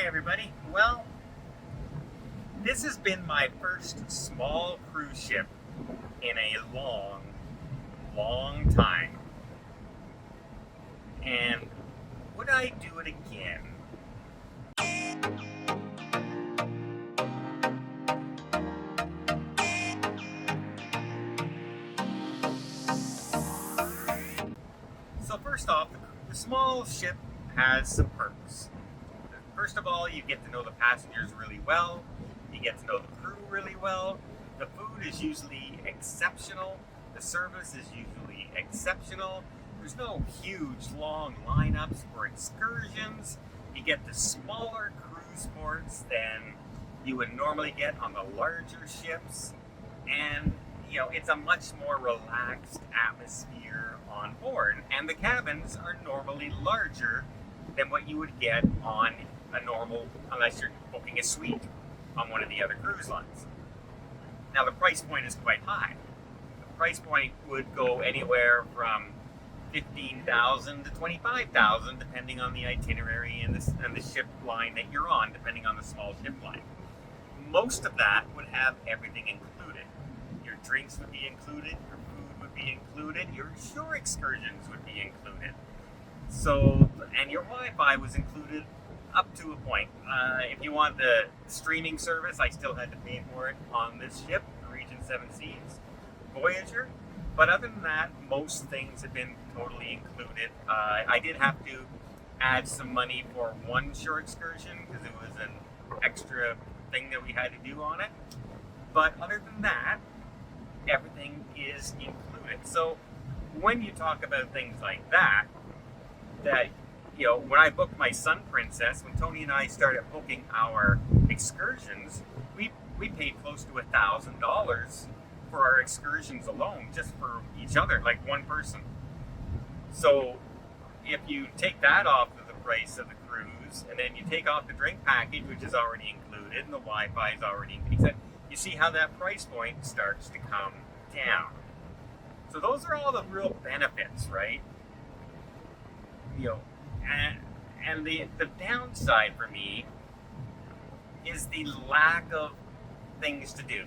everybody. Well, this has been my first small cruise ship in a long time. And would I do it again? So first off, the small ship has some perks. First of all, you get to know the passengers really well. You get to know the crew really well. The food is usually exceptional. The service is usually exceptional. There's no huge long lineups for excursions. You get the smaller cruise ports than you would normally get on the larger ships. And it's a much more relaxed atmosphere on board. And the cabins are normally larger than what you would get on a normal, unless you're booking a suite on one of the other cruise lines. Now the price point is quite high. The price point would go anywhere from $15,000 to $25,000 depending on the itinerary and the ship line that you're on, depending on the small ship line. Most of that would have everything included. Your drinks would be included, your food would be included, your shore excursions would be included. So, and your Wi-Fi was included up to a point. If you want the streaming service, I still had to pay for it on this ship, the Regent Seaven Seas Voyager. But other than that, most things have been totally included. I did have to add some money for one shore excursion because it was an extra thing that we had to do on it. But other than that, everything is included. So when you talk about things like that when I booked my Sun Princess, when Tony and I started booking our excursions, we paid close to $1,000 for our excursions alone, just for each other, like one person. So if you take that off of the price of the cruise, and then you take off the drink package, which is already included, and the Wi-Fi is already included, you see how that price point starts to come down. So those are all the real benefits, right? And the downside for me is the lack of things to do.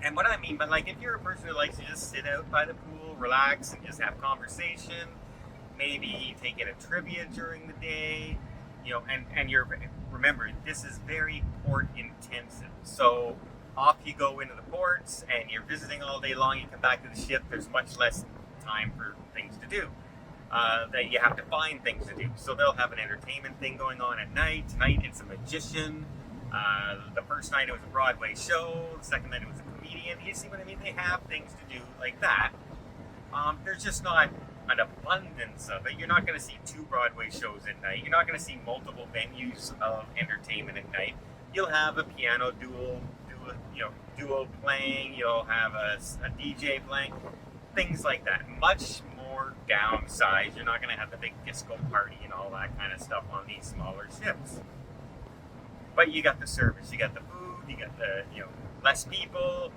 And what I mean by, like, if you're a person who likes to just sit out by the pool, relax, and just have conversation, maybe take in a trivia during the day, and remember, this is very port intensive. So off you go into the ports, and you're visiting all day long, you come back to the ship, there's much less time for things to do. That you have to find things to do. So they'll have an entertainment thing going on at night. Tonight it's a magician. The first night it was a Broadway show. The second night it was a comedian. You see what I mean? They have things to do like that. There's just not an abundance of it. You're not going to see 2 Broadway shows at night. You're not going to see multiple venues of entertainment at night. You'll have a piano duo playing. You'll have a DJ playing. Things like that. Much more downsized. You're not going to have the big disco party and all that kind of stuff on these smaller ships. But you got the service, you got the food, you got the less people,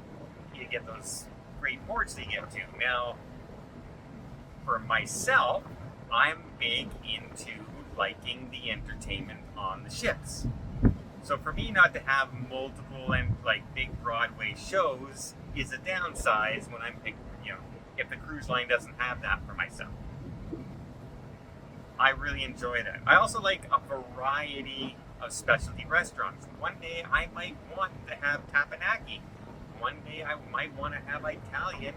you get those great ports that you get to. Now, for myself, I'm big into liking the entertainment on the ships. So for me not to have multiple and big Broadway shows is a downside when I'm if the cruise line doesn't have that for myself. I really enjoy that. I also like a variety of specialty restaurants. One day I might want to have tapenaki. One day I might want to have Italian.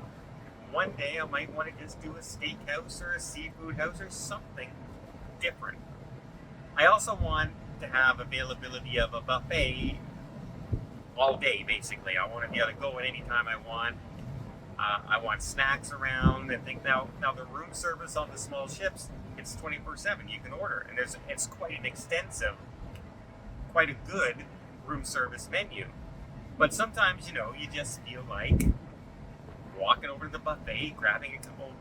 One day I might want to just do a steakhouse or a seafood house or something different. I also want to have availability of a buffet all day, basically. I want to be able to go at any time I want. I want snacks around and think now the room service on the small ships, it's 24/7. You can order, and it's quite an extensive, quite a good room service menu. But sometimes you just feel like walking over to the buffet, grabbing a couple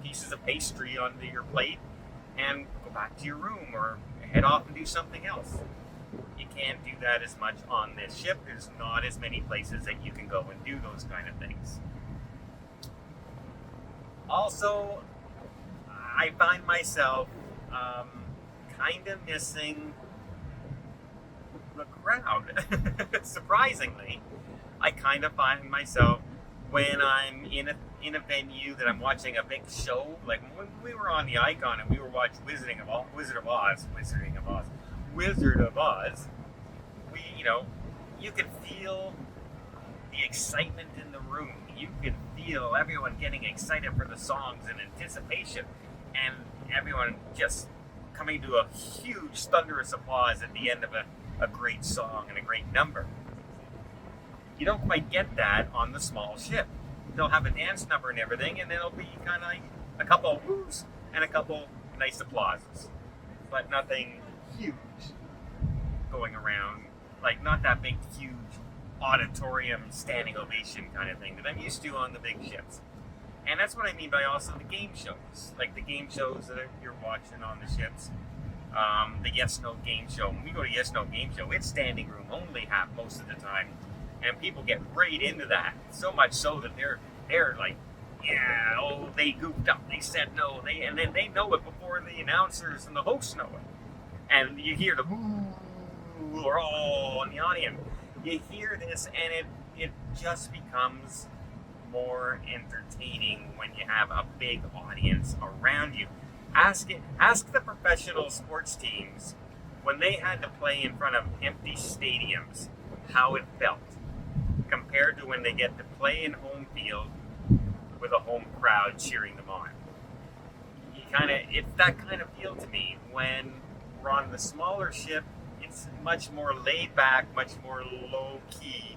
pieces of pastry onto your plate, and go back to your room or head off and do something else. You can't do that as much on this ship. There's not as many places that you can go and do those kind of things. Also, I find myself kind of missing the crowd. Surprisingly, I kind of find myself when I'm in a venue that I'm watching a big show, like when we were on the Icon and we were watching Wizard of Oz, you could feel the excitement in the room. You could feel everyone getting excited for the songs and anticipation, and everyone just coming to a huge thunderous applause at the end of a great song and a great number. You don't quite get that on the small ship. They'll have a dance number and everything, and then it'll be kind of like a couple of woos and a couple nice applauses, but nothing huge going around, like not that big, huge auditorium standing ovation kind of thing that I'm used to on the big ships. And that's what I mean by also the game shows, like the game shows that you're watching on the ships. The Yes No Game Show. When we go to Yes No Game Show, it's standing room only most of the time. And people get right into that. So much so that they're like, yeah, oh, they goofed up. They said no. And then they know it before the announcers and the hosts know it. And you hear the boo or oh in the audience. You hear this, and it just becomes more entertaining when you have a big audience around you. Ask the professional sports teams when they had to play in front of empty stadiums how it felt compared to when they get to play in home field with a home crowd cheering them on. It's that kind of feel to me. When we're on the smaller ship, it's much more laid back, much more low key,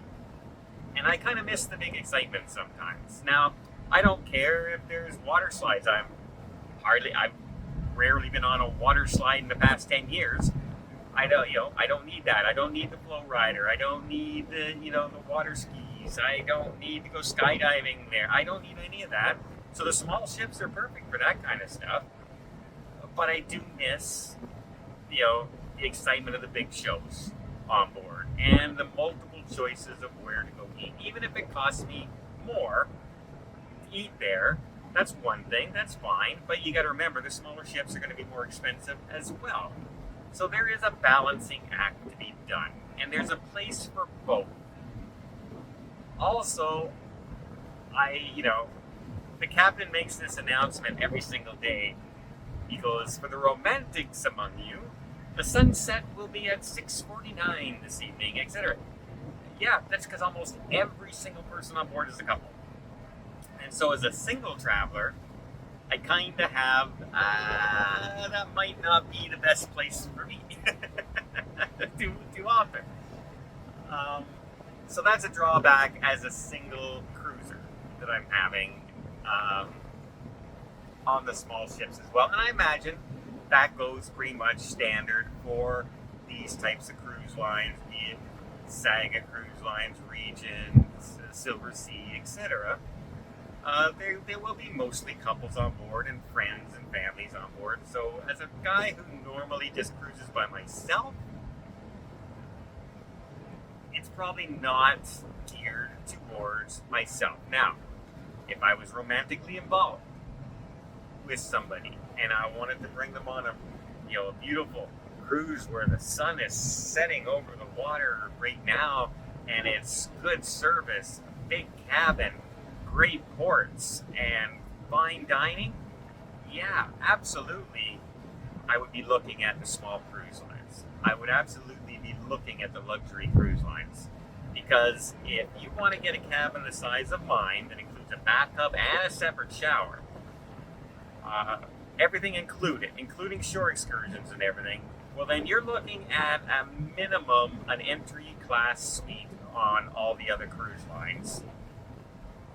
and I kind of miss the big excitement sometimes. Now, I don't care if there's water slides. I've rarely been on a water slide in the past 10 years. I don't need that. I don't need the flow rider. I don't need the water skis. I don't need to go skydiving there. I don't need any of that. So the small ships are perfect for that kind of stuff. But I do miss, the excitement of the big shows on board and the multiple choices of where to go eat. Even if it costs me more to eat there, that's one thing, that's fine. But you got to remember, the smaller ships are going to be more expensive as well. So there is a balancing act to be done, and there's a place for both. Also, the captain makes this announcement every single day. He goes, for the romantics among you, the sunset will be at 6:49 this evening, etc. Yeah, that's because almost every single person on board is a couple. And so as a single traveler, I kind of have, that might not be the best place for me too often. So that's a drawback as a single cruiser that I'm having on the small ships as well. And I imagine that goes pretty much standard for these types of cruise lines, be it Saga Cruise Lines, Regent, Silver Sea, etc. There will be mostly couples on board and friends and families on board. So as a guy who normally just cruises by myself, it's probably not geared towards myself. Now, if I was romantically involved with somebody and I wanted to bring them on a beautiful cruise where the sun is setting over the water right now and it's good service, a big cabin, great ports, and fine dining, yeah, absolutely, I would be looking at the small cruise lines. I would absolutely be looking at the luxury cruise lines. Because if you want to get a cabin the size of mine that includes a bathtub and a separate shower, everything included, including shore excursions and everything, well then you're looking at a minimum an entry class suite on all the other cruise lines,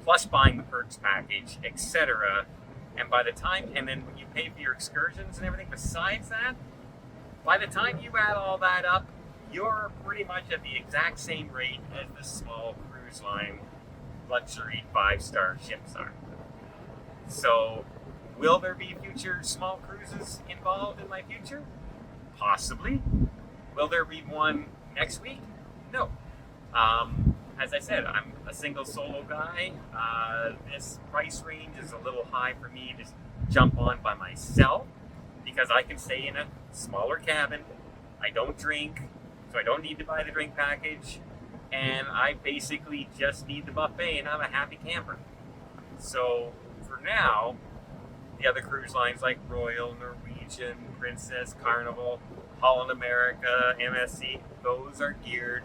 plus buying the perks package, etc. And then when you pay for your excursions and everything besides that, by the time you add all that up, you're pretty much at the exact same rate as the small cruise line luxury 5-star ships are. So, will there be future small cruises involved in my future? Possibly. Will there be one next week? No. As I said, I'm a single solo guy. This price range is a little high for me to jump on by myself because I can stay in a smaller cabin. I don't drink, So I don't need to buy the drink package, and I basically just need the buffet, and I'm a happy camper. So for now, the other cruise lines like Royal, Norwegian, Princess, Carnival, Holland America, MSC, those are geared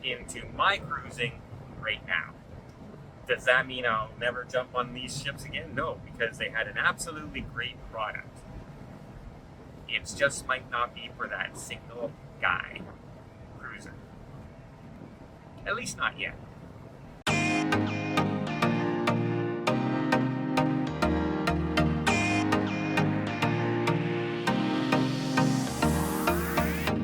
into my cruising right now. Does that mean I'll never jump on these ships again? No, because they had an absolutely great product. It just might not be for that single guy cruiser. At least not yet.